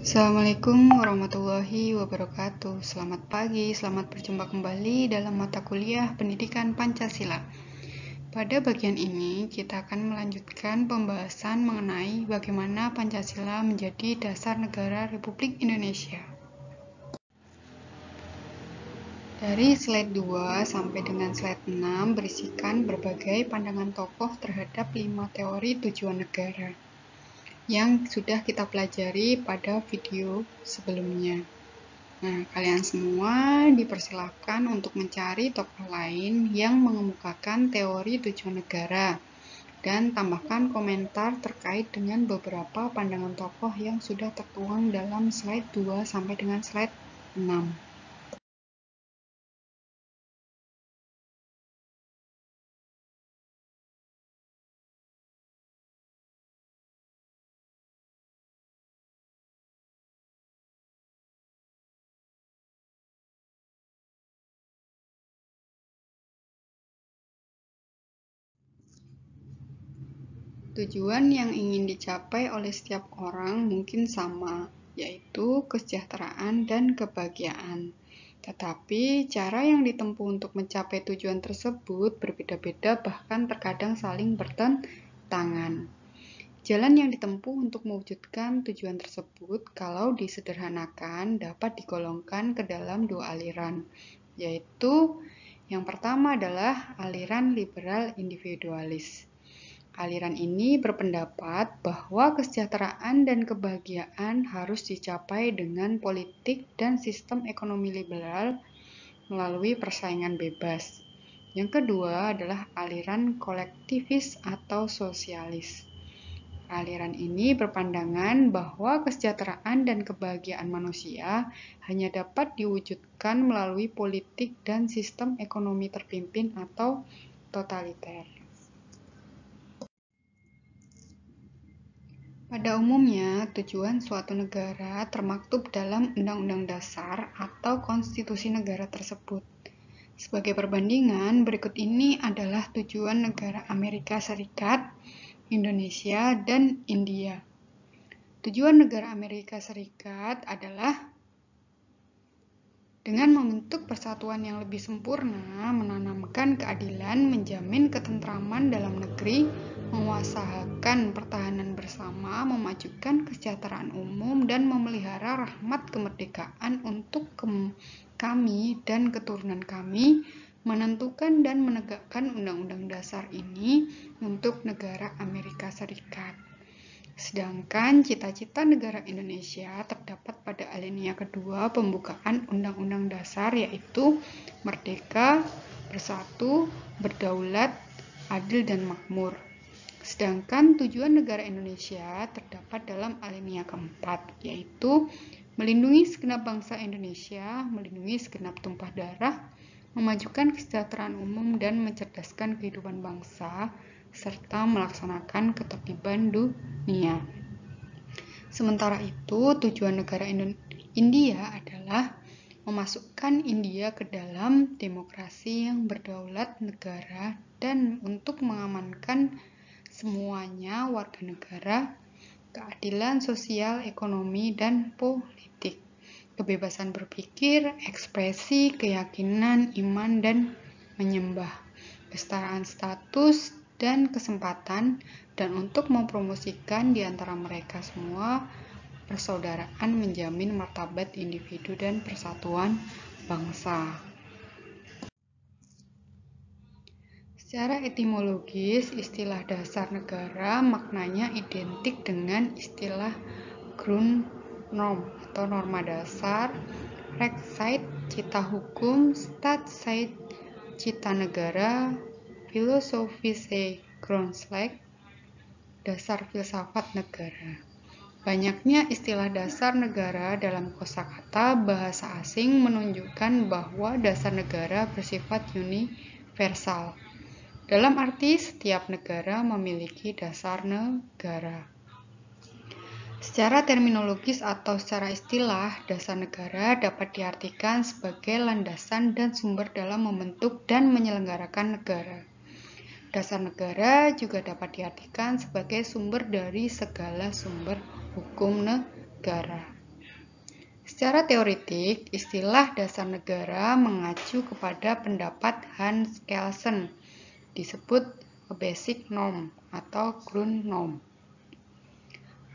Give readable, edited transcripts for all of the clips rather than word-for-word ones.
Assalamualaikum warahmatullahi wabarakatuh. Selamat pagi, selamat berjumpa kembali dalam mata kuliah Pendidikan Pancasila. Pada bagian ini, kita akan melanjutkan pembahasan mengenai bagaimana Pancasila menjadi dasar negara Republik Indonesia. Dari slide 2 sampai dengan slide 6 berisikan berbagai pandangan tokoh terhadap 5 teori tujuan negara yang sudah kita pelajari pada video sebelumnya. Nah, kalian semua dipersilahkan untuk mencari tokoh lain yang mengemukakan teori tujuan negara dan tambahkan komentar terkait dengan beberapa pandangan tokoh yang sudah tertuang dalam slide 2 sampai dengan slide 6. Tujuan yang ingin dicapai oleh setiap orang mungkin sama, yaitu kesejahteraan dan kebahagiaan. Tetapi, cara yang ditempuh untuk mencapai tujuan tersebut berbeda-beda, bahkan terkadang saling bertentangan. Jalan yang ditempuh untuk mewujudkan tujuan tersebut, kalau disederhanakan, dapat digolongkan ke dalam dua aliran, yaitu yang pertama adalah aliran liberal individualis. Aliran ini berpendapat bahwa kesejahteraan dan kebahagiaan harus dicapai dengan politik dan sistem ekonomi liberal melalui persaingan bebas. Yang kedua adalah aliran kolektivis atau sosialis. Aliran ini berpandangan bahwa kesejahteraan dan kebahagiaan manusia hanya dapat diwujudkan melalui politik dan sistem ekonomi terpimpin atau totaliter. Pada umumnya, tujuan suatu negara termaktub dalam Undang-Undang Dasar atau Konstitusi negara tersebut. Sebagai perbandingan, berikut ini adalah tujuan negara Amerika Serikat, Indonesia, dan India. Tujuan negara Amerika Serikat adalah dengan membentuk persatuan yang lebih sempurna, menanamkan keadilan, menjamin ketentraman dalam negeri, menguasakan pertahanan bersama, memajukan kesejahteraan umum, dan memelihara rahmat kemerdekaan untuk kami dan keturunan kami, menentukan dan menegakkan Undang-Undang Dasar ini untuk negara Amerika Serikat. Sedangkan cita-cita negara Indonesia terdapat pada alinea kedua pembukaan Undang-Undang Dasar, yaitu merdeka, bersatu, berdaulat, adil, dan makmur. Sedangkan tujuan negara Indonesia terdapat dalam alinea keempat, yaitu melindungi segenap bangsa Indonesia, melindungi segenap tumpah darah, memajukan kesejahteraan umum, dan mencerdaskan kehidupan bangsa, serta melaksanakan ketertiban dunia. Sementara itu, tujuan negara India adalah memasukkan India ke dalam demokrasi yang berdaulat negara dan untuk mengamankan semuanya warga negara, keadilan sosial, ekonomi, dan politik, kebebasan berpikir, ekspresi, keyakinan, iman, dan menyembah, kesetaraan status dan kesempatan, dan untuk mempromosikan di antara mereka semua persaudaraan, menjamin martabat individu dan persatuan bangsa. Secara etimologis, istilah dasar negara maknanya identik dengan istilah Grundnorm atau norma dasar, Rechtsstaat, cita hukum, Staatsrecht, cita negara, Philosophische Grundlagen, dasar filsafat negara. Banyaknya istilah dasar negara dalam kosakata bahasa asing menunjukkan bahwa dasar negara bersifat universal. Dalam arti setiap negara memiliki dasar negara. Secara terminologis atau secara istilah, dasar negara dapat diartikan sebagai landasan dan sumber dalam membentuk dan menyelenggarakan negara. Dasar negara juga dapat diartikan sebagai sumber dari segala sumber hukum negara. Secara teoretik, istilah dasar negara mengacu kepada pendapat Hans Kelsen, disebut a basic norm atau Grundnorm.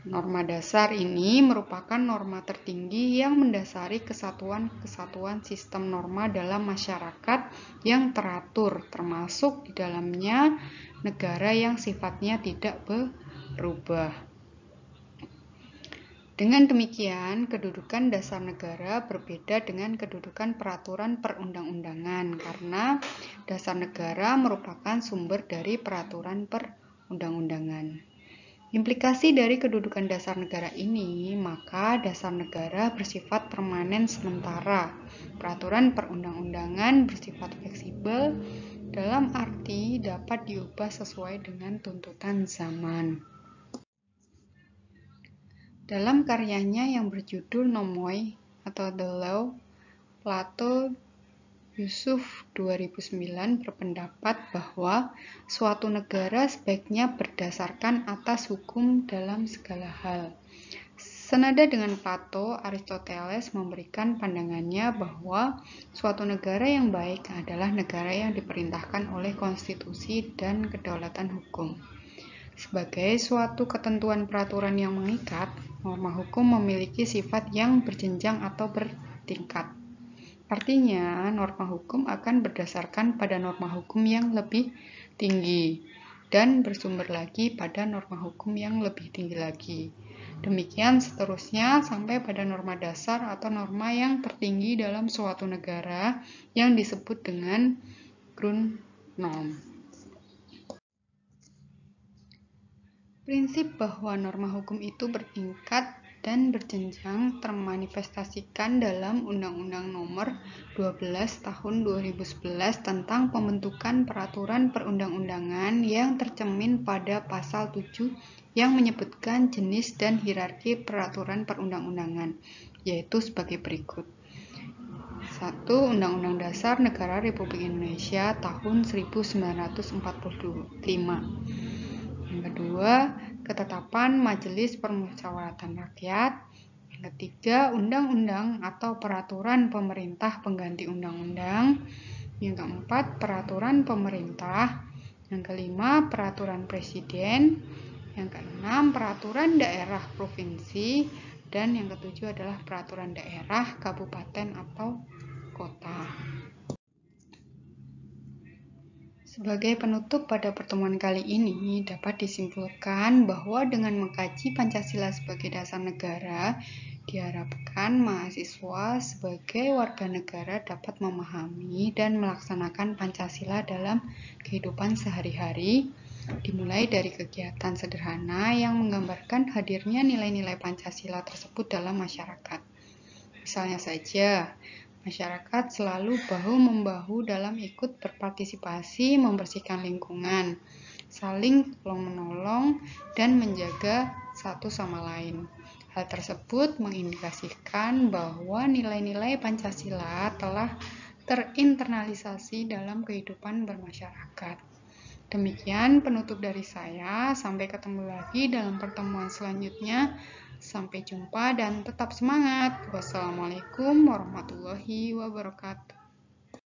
Norma dasar ini merupakan norma tertinggi yang mendasari kesatuan-kesatuan sistem norma dalam masyarakat yang teratur, termasuk di dalamnya negara yang sifatnya tidak berubah. Dengan demikian, kedudukan dasar negara berbeda dengan kedudukan peraturan perundang-undangan karena dasar negara merupakan sumber dari peraturan perundang-undangan. Implikasi dari kedudukan dasar negara ini, maka dasar negara bersifat permanen sementara. Peraturan perundang-undangan bersifat fleksibel dalam arti dapat diubah sesuai dengan tuntutan zaman. Dalam karyanya yang berjudul Nomoi atau The Law, Plato Yusuf 2009 berpendapat bahwa suatu negara sebaiknya berdasarkan atas hukum dalam segala hal. Senada dengan Plato, Aristoteles memberikan pandangannya bahwa suatu negara yang baik adalah negara yang diperintahkan oleh konstitusi dan kedaulatan hukum. Sebagai suatu ketentuan peraturan yang mengikat, norma hukum memiliki sifat yang berjenjang atau bertingkat. Artinya, norma hukum akan berdasarkan pada norma hukum yang lebih tinggi dan bersumber lagi pada norma hukum yang lebih tinggi lagi. Demikian seterusnya sampai pada norma dasar atau norma yang tertinggi dalam suatu negara yang disebut dengan Grundnorm. Prinsip bahwa norma hukum itu bertingkat dan berjenjang termanifestasikan dalam Undang-Undang Nomor 12 Tahun 2011 tentang pembentukan peraturan perundang-undangan yang tercermin pada pasal 7 yang menyebutkan jenis dan hierarki peraturan perundang-undangan, yaitu sebagai berikut. 1. Undang-Undang Dasar Negara Republik Indonesia tahun 1945. Yang kedua, ketetapan Majelis Permusyawaratan Rakyat. Yang ketiga, undang-undang atau peraturan pemerintah pengganti undang-undang. Yang keempat, peraturan pemerintah. Yang kelima, peraturan presiden. Yang keenam, peraturan daerah provinsi. Dan yang ketujuh adalah peraturan daerah, kabupaten atau kota. Sebagai penutup pada pertemuan kali ini, dapat disimpulkan bahwa dengan mengkaji Pancasila sebagai dasar negara, diharapkan mahasiswa sebagai warga negara dapat memahami dan melaksanakan Pancasila dalam kehidupan sehari-hari, dimulai dari kegiatan sederhana yang menggambarkan hadirnya nilai-nilai Pancasila tersebut dalam masyarakat. Misalnya saja, masyarakat selalu bahu-membahu dalam ikut berpartisipasi membersihkan lingkungan, saling tolong-menolong, dan menjaga satu sama lain. Hal tersebut mengindikasikan bahwa nilai-nilai Pancasila telah terinternalisasi dalam kehidupan bermasyarakat. Demikian penutup dari saya. Sampai ketemu lagi dalam pertemuan selanjutnya. Sampai jumpa dan tetap semangat. Wassalamualaikum warahmatullahi wabarakatuh.